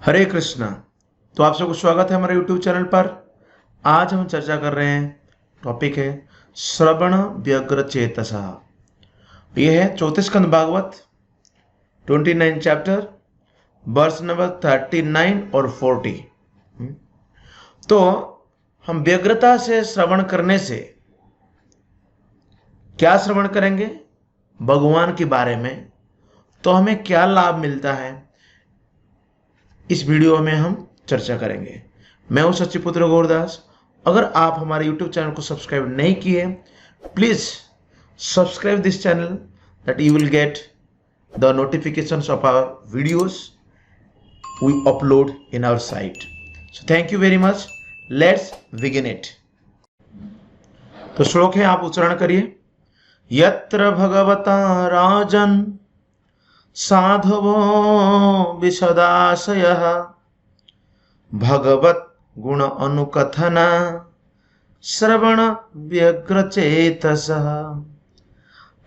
हरे कृष्णा। तो आप सबको स्वागत है हमारे YouTube चैनल पर। आज हम चर्चा कर रहे हैं, टॉपिक है श्रवण व्यग्र चेतसा। ये है 34 स्कंद भागवत 29 चैप्टर वर्स नंबर 39 और 40। तो हम व्यग्रता से श्रवण करने से क्या श्रवण करेंगे, भगवान के बारे में, तो हमें क्या लाभ मिलता है, इस वीडियो में हम चर्चा करेंगे। मैं हूं सच्चिपुत्र गौरदास। अगर आप हमारे YouTube चैनल को सब्सक्राइब नहीं किए, please subscribe this channel that you will get the notifications of our videos we upload in our site. So thank you very much. Let's begin it. तो श्लोक है, आप उच्चारण करिए। यत्र भगवता राजन साधवो विशदाशयः भगवत गुण अनुकथना श्रवण व्यग्रचेतसः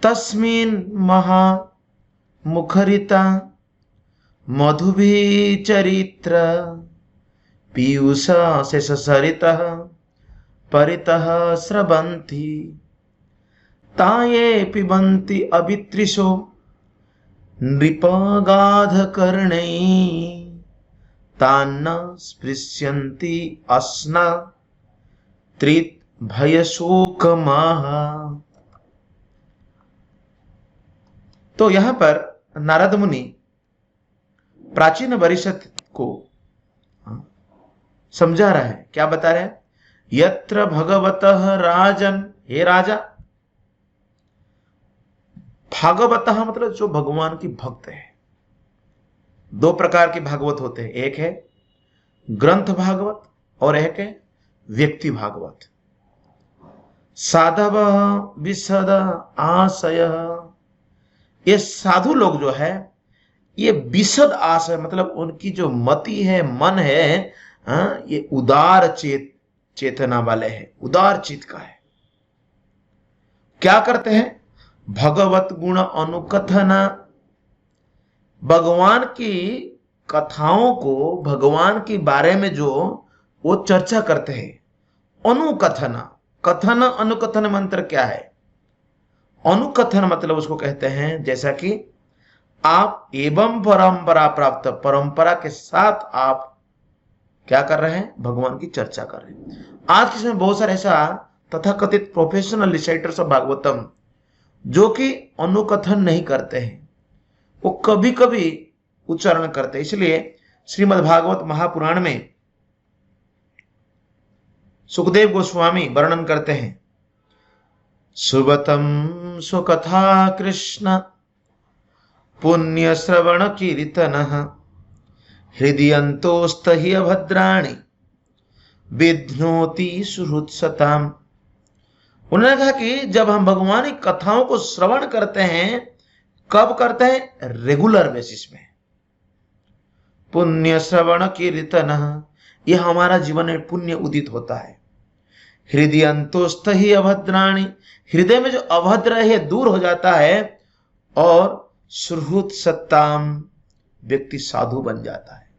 तस्मिन् महा मुखरिता मधुभिः चरित्र पीयूष शेषसरितः परितः स्रवन्ति ताये पिबन्ति अभितृषो नृपगाधकर्णैः तान्न स्पृश्यन्ति अस्ना त्रित भयशोकमाः। तो यहां पर नारद मुनि प्राचीन वरिष्ठ को समझा रहा है। क्या बता रहे हैं? यत्र भगवतः राजन, हे राजा। भागवतः मतलब जो भगवान की भक्त है। दो प्रकार के भागवत होते हैं, एक है ग्रंथ भागवत और एक है व्यक्ति भागवत। साधव विशद आशय, ये साधु लोग जो है ये विशद आशय मतलब उनकी जो मति है, मन है, ये उदार चेतना वाले हैं, उदार चित्त का है। क्या करते हैं? भगवत गुण अनुकथना, भगवान की कथाओं को, भगवान के बारे में जो वो चर्चा करते हैं। अनुकथना, कथन अनुकथन मंत्र क्या है? अनुकथन मतलब उसको कहते हैं जैसा कि आप एवं परंपरा प्राप्त, परंपरा के साथ आप क्या कर रहे हैं? भगवान की चर्चा कर रहे हैं। आज के समय बहुत सारे ऐसा तथाकथित प्रोफेशनल रिसाइटर्स ऑफ भागवतम जो कि अनुकथन नहीं करते हैं, वो कभी कभी उच्चारण करते हैं। इसलिए श्रीमद् भागवत महापुराण में सुखदेव गोस्वामी वर्णन करते हैं, सुबतम सुकथा कृष्ण पुण्य श्रवण कीर्तनः हृदयन्तोस्तहि अभद्राणि विध्नोति सुहृत्सताम्। उन्होंने कहा कि जब हम भगवान की कथाओं को श्रवण करते हैं, कब करते हैं? रेगुलर बेसिस में। पुण्य श्रवण कीर्तन, ये हमारा जीवन में पुण्य उदित होता है। हृदयन्तोस्थ ही अभद्राणि, हृदय में जो अभद्र है दूर हो जाता है, और सुहृत सत्ताम, व्यक्ति साधु बन जाता है।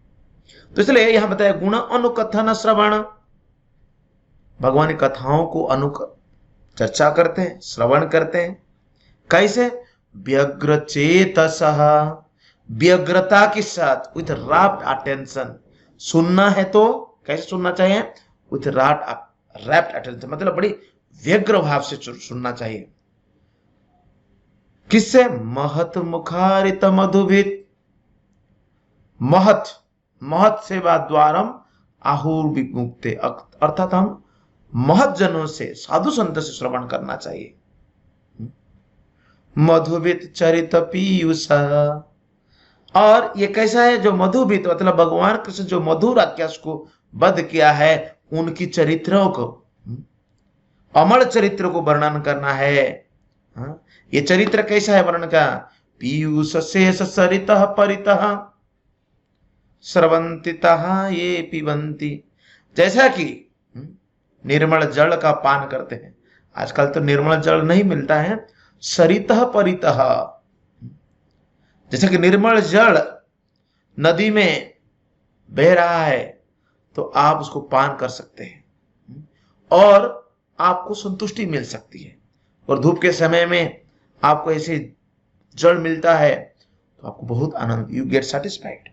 तो इसलिए यहां बताया गुण अनुकथन श्रवण, भगवान की कथाओं को चर्चा करते हैं, श्रवण करते हैं। कैसे? व्यग्र चेतसः, व्यग्रता के साथ, विथ रैप्ट अटेंशन। सुनना है तो कैसे सुनना चाहिए? विथ रैप्ट अटेंशन, मतलब बड़ी व्यग्र भाव से सुनना चाहिए। किससे? महत मुखारित मधुभित, महत, महत सेवा द्वारम आहुर विमुक्ते, अर्थात हम महत जनों से, साधु संत से श्रवण करना चाहिए। मधुभित चरित पीयूष, और ये कैसा है? जो मधुभित मतलब भगवान कृष्ण जो मधुर आख्यास को बद्ध किया है, उनकी चरित्रों को, अमर चरित्र को वर्णन करना है। ये चरित्र कैसा है वर्णन का? पीयूष शेष सरितः परितः स्रवंतितः ये पिबंती, जैसा कि निर्मल जल का पान करते हैं। आजकल तो निर्मल जल नहीं मिलता है। सरितः परितः, जैसे कि निर्मल जल नदी में बह रहा है तो आप उसको पान कर सकते हैं और आपको संतुष्टि मिल सकती है। और धूप के समय में आपको ऐसे जल मिलता है तो आपको बहुत आनंद, यू गेट सेटिस्फाइड।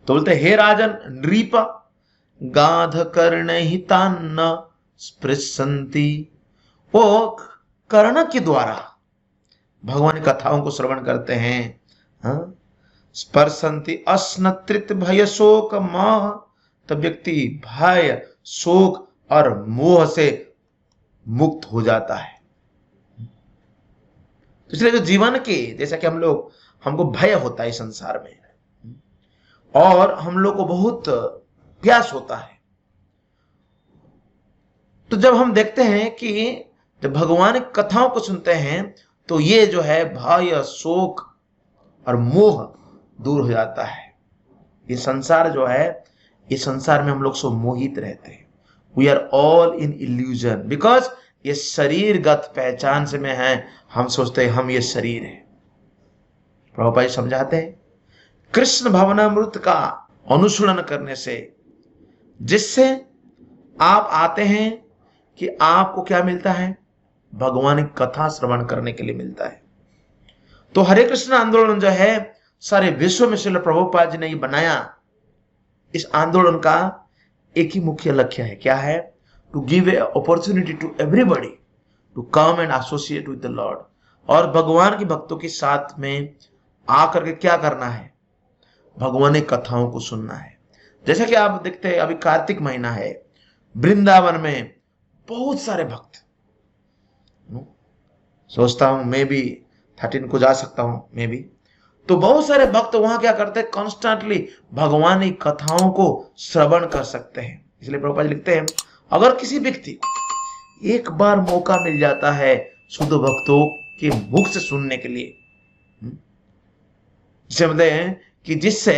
तो बोलते हे राजन नृप गाध कर्ण हितान्न स्पृशन्ति, वो कर्ण के द्वारा भगवान की कथाओं को श्रवण करते हैं। हाँ? स्पर्शन्ति अस्नत्रित भय शोक मोह, तब व्यक्ति भय शोक और मोह से मुक्त हो जाता है। इसलिए जो जीवन के, जैसा कि हमको भय होता है संसार में और हम लोग को बहुत प्यास होता है, तो जब हम देखते हैं कि जब भगवान की कथाओं को सुनते हैं तो ये जो है भय शोक और मोह दूर हो जाता है। ये संसार जो है, ये संसार में हम लोग सब मोहित रहते हैं। We are all in illusion, because ये शरीरगत पहचान से में है, हम सोचते हैं हम ये शरीर है। प्रभुपाद जी समझाते हैं कृष्ण भावनामृत का अनुसरण करने से, जिससे आप आते हैं कि आपको क्या मिलता है, भगवान की कथा श्रवण करने के लिए मिलता है। तो हरे कृष्ण आंदोलन जो है सारे विश्व में श्रील प्रभुपाद जी ने ये बनाया। इस आंदोलन का एक ही मुख्य लक्ष्य है, क्या है, to give a opportunity to everybody to come and associate with the lord, और भगवान के भक्तों के साथ में आकर के क्या करना है, भगवान की कथाओं को सुनना है। जैसे कि आप देखते हैं अभी कार्तिक महीना है, वृंदावन में बहुत सारे भक्त, सोचता हूं मैं भी 13 को जा सकता हूं मैं भी, तो बहुत सारे भक्त वहां क्या करते हैं, कॉन्स्टेंटली भगवान की कथाओं को श्रवण कर सकते हैं। इसलिए प्रभुपाद जी लिखते हैं अगर किसी व्यक्ति एक बार मौका मिल जाता है शुद्ध भक्तों के मुख से सुनने के लिए, जिसे बोलते हैं कि जिससे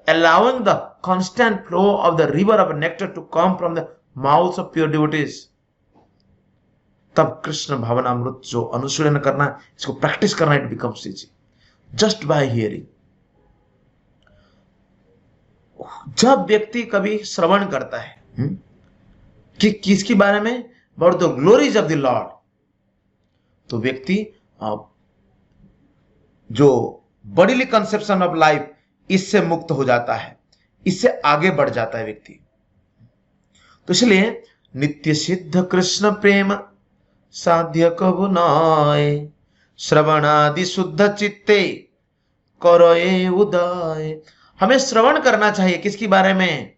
allowing the constant flow of the river of nectar to come from the mouths of pure devotees, तब कृष्ण भावनामृत जो अनुशीलन करना, इसको प्रैक्टिस करना, it becomes easy just by hearing. जब व्यक्ति कभी श्रवण करता है कि किसके बारे में, about the glories of the lord, तो व्यक्ति जो बॉडीली कंसेप्शन ऑफ लाइफ, इससे मुक्त हो जाता है, इससे आगे बढ़ जाता है व्यक्ति। तो इसलिए नित्य सिद्ध कृष्ण प्रेम साध्य कबु नाय, श्रवणादि शुद्ध चित्ते करोए उदय। हमें श्रवण करना चाहिए किसके बारे में,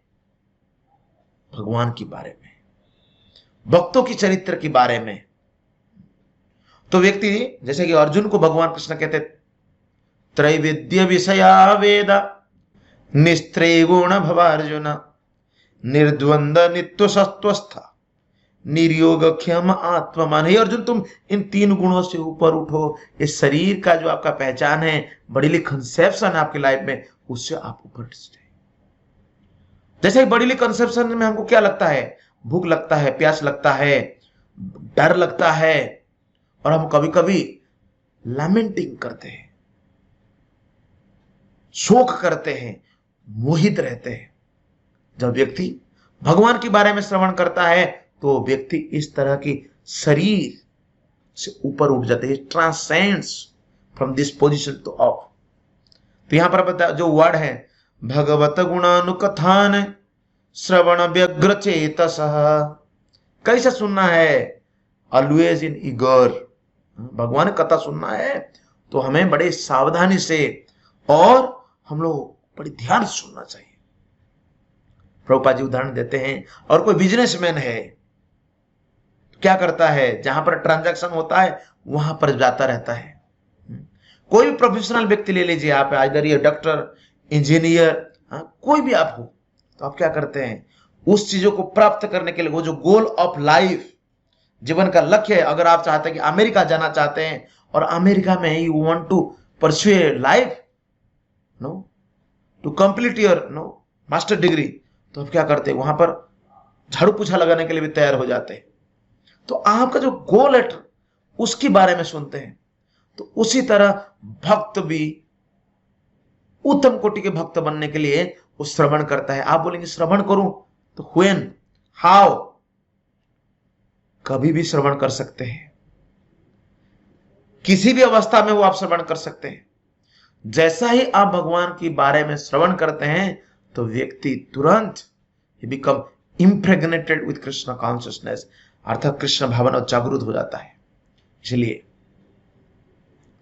भगवान के बारे में, भक्तों की चरित्र के बारे में। तो व्यक्ति, जैसे कि अर्जुन को भगवान कृष्ण कहते त्रैविद्य विषया वेद निस्त्रय गुण भवार्जुन, निर्द्वंद नित्य सत्वस्थ निर्योग क्षम आत्ममान। हे अर्जुन, तुम इन 3 गुणों से ऊपर उठो। इस शरीर का जो आपका पहचान है, बड़ीली कंसेप्शन है आपकी लाइफ में, उससे आप ऊपर उठते। जैसे बड़ीली कंसेप्शन में हमको क्या लगता है, भूख लगता है, प्यास लगता है, डर लगता है, और हम कभी कभी लैमेंटिंग करते हैं, शोक करते हैं, मोहित रहते हैं। जब व्यक्ति भगवान के बारे में श्रवण करता है तो व्यक्ति इस तरह की शरीर से ऊपर उठ जाते हैं, transcends from this position two of. तो यहां पर बता जो वर्ड है, भगवत गुणानुकथान श्रवण व्यग्र चेतस। कैसे सुनना है, ऑलवेज इन ईगर। भगवान कथा सुनना है तो हमें बड़े सावधानी से और हम लोग बड़े ध्यान से सुनना चाहिए। प्रभुपाद जी उदाहरण देते हैं, और कोई बिजनेसमैन है तो क्या करता है, जहां पर ट्रांजैक्शन होता है वहां पर जाता रहता है। कोई भी प्रोफेशनल व्यक्ति ले लीजिए आप, इधर ये डॉक्टर, इंजीनियर, कोई भी आप हो, तो आप क्या करते हैं, उस चीजों को प्राप्त करने के लिए, वो जो गोल ऑफ लाइफ, जीवन का लक्ष्य है, अगर आप चाहते हैं कि अमेरिका जाना चाहते हैं और अमेरिका में you want to pursue life, no, to complete your master degree, तो आप क्या करते हैं, वहां पर झाड़ू पोछा लगाने के लिए भी तैयार हो जाते हैं। तो आपका जो गोल है उसके बारे में सुनते हैं। तो उसी तरह भक्त भी उत्तम कोटि के भक्त बनने के लिए वो श्रवण करता है। आप बोलेंगे श्रवण करूं तो व्हेन, हाउ? कभी भी श्रवण कर सकते हैं, किसी भी अवस्था में वो आप श्रवण कर सकते हैं। जैसा ही आप भगवान के बारे में श्रवण करते हैं तो व्यक्ति तुरंत he become impregnated with Krishna consciousness, अर्थात कृष्ण भावना जागृत हो जाता है। इसलिए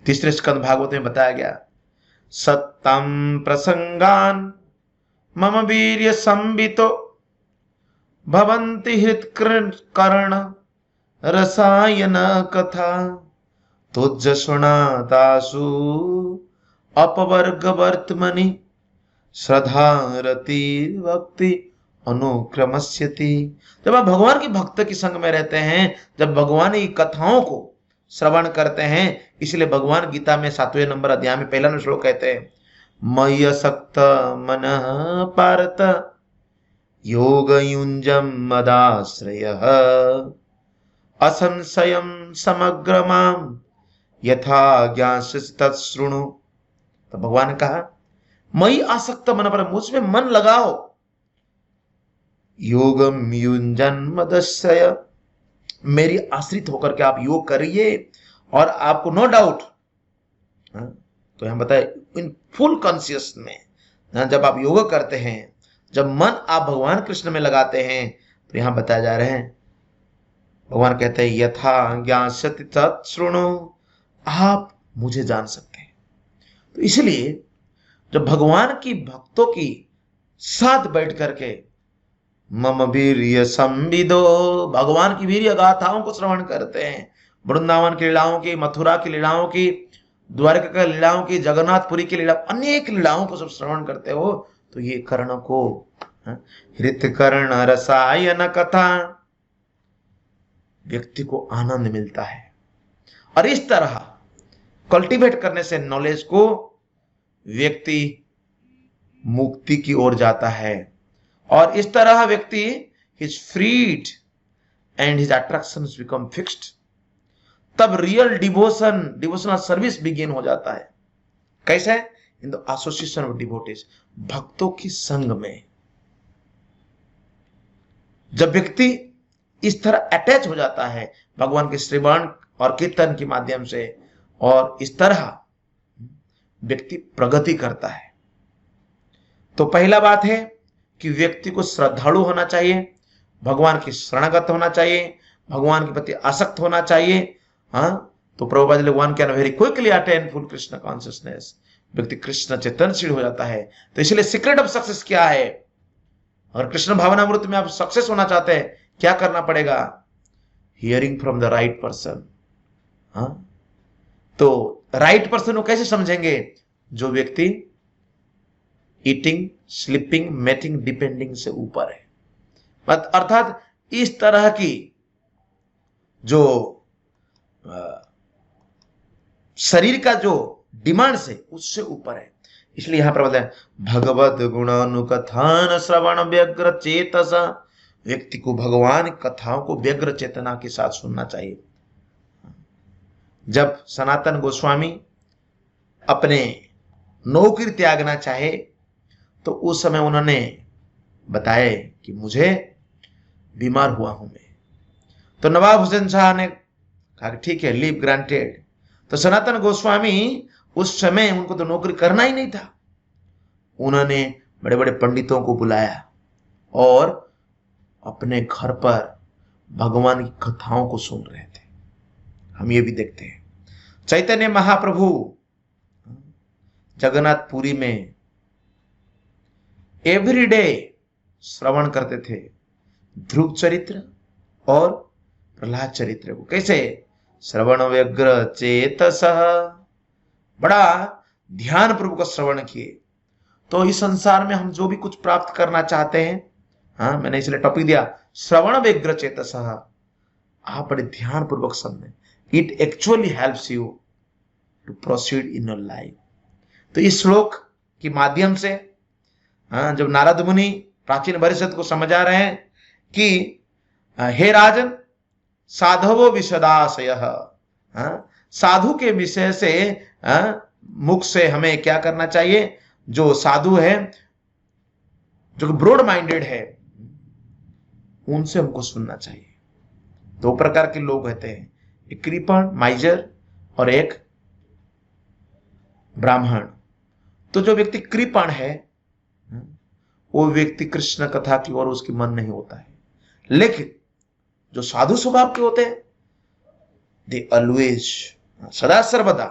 तीसरे स्कंद भागवत में बताया गया, सत्तम प्रसंगान मम वीर्य संबितो भवन्ति हृत्कर्ण रसायन कथा तुज्जशुणातासु अपवर्ग वर्तमनि श्रद्धारति भक्ति अनुक्रमस्यति। जब आप भगवान के भक्त के संग में रहते हैं, जब भगवान की कथाओं को श्रवण करते हैं, इसलिए भगवान गीता में 7वें नंबर अध्याय में पहला श्लोक कहते हैं, मय्यसक्त मनः पार्थ योग युंजम मदाश्रयः असंशयम समग्र माम यथा ज्ञास्यसि तत्शृणु। तो भगवान ने कहा, मई आसक्त मन पर, मुझ में मन लगाओ, योगम युंजन मदश्रय, मेरी आश्रित होकर के आप योग करिए और आपको नो डाउट, तो हम बताए इन फुल कॉन्शियस में जब आप योग करते हैं, जब मन आप भगवान कृष्ण में लगाते हैं, तो यहां बताया जा रहे हैं, भगवान कहते हैं यथा ज्ञास्यति तत्शृणु, आप मुझे जान सकते हैं। तो इसलिए जब भगवान की भक्तों की साथ बैठ करके मम वीर्य संविदो, भगवान की वीर्य गाथाओं को श्रवण करते हैं, वृंदावन की लीलाओं की, मथुरा की लीलाओं की, द्वारका की लीलाओं की, जगन्नाथपुरी की लीला, अनेक लीलाओं को जब श्रवण करते हो तो ये कर्ण को हृत्कर्ण रसायन कथा, व्यक्ति को आनंद मिलता है। और इस तरह कल्टीवेट करने से नॉलेज को व्यक्ति मुक्ति की ओर जाता है, और इस तरह व्यक्ति his freed and his attractions become fixed. तब रियल डिवोशनल सर्विस बिगिन हो जाता है। कैसे? In the association of devotees, भक्तों की संग में जब व्यक्ति इस तरह अटैच हो जाता है भगवान के श्रवण और कीर्तन के माध्यम से, और इस तरह व्यक्ति प्रगति करता है। तो पहला बात है कि व्यक्ति को श्रद्धालु होना चाहिए, भगवान की शरणागत होना चाहिए, भगवान के प्रति आसक्त होना चाहिए। तो प्रभुपाद भगवान can very quickly attain full Krishna consciousness, व्यक्ति कृष्ण चेतनशील हो जाता है। तो इसलिए सीक्रेट ऑफ सक्सेस क्या है? और कृष्ण भावनामृत में आप सक्सेस होना चाहते हैं, क्या करना पड़ेगा? Hearing from the right person. तो राइट पर्सन को कैसे समझेंगे? जो व्यक्ति ईटिंग, स्लीपिंग, मेटिंग, डिपेंडिंग से ऊपर है, अर्थात इस तरह की जो शरीर का जो डिमांड से उससे ऊपर है। इसलिए यहां पर बताया भगवद गुणानुकथान श्रवण व्यग्र चेतसा, व्यक्ति को भगवान कथाओं को व्यग्र चेतना के साथ सुनना चाहिए। जब सनातन गोस्वामी अपने नौकरी त्यागना चाहे तो उस समय उन्होंने बताया कि मुझे बीमार हुआ हूं मैं। तो नवाब हुसैन शाह ने कहा ठीक है, लीव ग्रांटेड। तो सनातन गोस्वामी उस समय उनको तो नौकरी करना ही नहीं था, उन्होंने बड़े बड़े पंडितों को बुलाया और अपने घर पर भगवान की कथाओं को सुन रहे थे। हम ये भी देखते हैं चैतन्य महाप्रभु जगन्नाथपुरी में एवरीडे श्रवण करते थे ध्रुव चरित्र और प्रहलाद चरित्र को। कैसे? श्रवण व्यग्र चेतसः, बड़ा ध्यान पूर्वक श्रवण किए। तो इस संसार में हम जो भी कुछ प्राप्त करना चाहते हैं, मैंने इसलिए टॉपिक दिया श्रवण व्यग्र चेतसः, आप बड़े ध्यान पूर्वक समझें। It actually helps you to proceed in your life. तो इस श्लोक के माध्यम से जब नारद मुनि प्राचीन परिषद को समझा रहे हैं कि हे राजन, साधवो विशदाशयः, साधु के विषय से मुख से हमें क्या करना चाहिए? जो साधु है, जो ब्रॉड माइंडेड है, उनसे हमको सुनना चाहिए। दो प्रकार के लोग होते हैं, एक कृपण माइजर और एक ब्राह्मण। तो जो व्यक्ति कृपण है वो व्यक्ति कृष्ण कथा की ओर उसकी मन नहीं होता है, लेकिन जो साधु स्वभाव के होते हैं दे ऑलवेज, सदा सर्वदा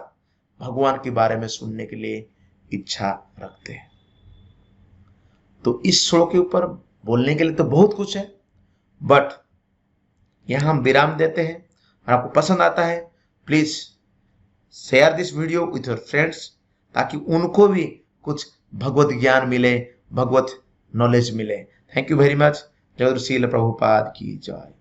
भगवान के बारे में सुनने के लिए इच्छा रखते हैं। तो इस श्लोक के ऊपर बोलने के लिए तो बहुत कुछ है, बट यहां हम विराम देते हैं। और आपको पसंद आता है please share this video with your friends, ताकि उनको भी कुछ भगवत ज्ञान मिले, भगवत नॉलेज मिले। Thank you very much. जय श्रील प्रभुपाद की जय।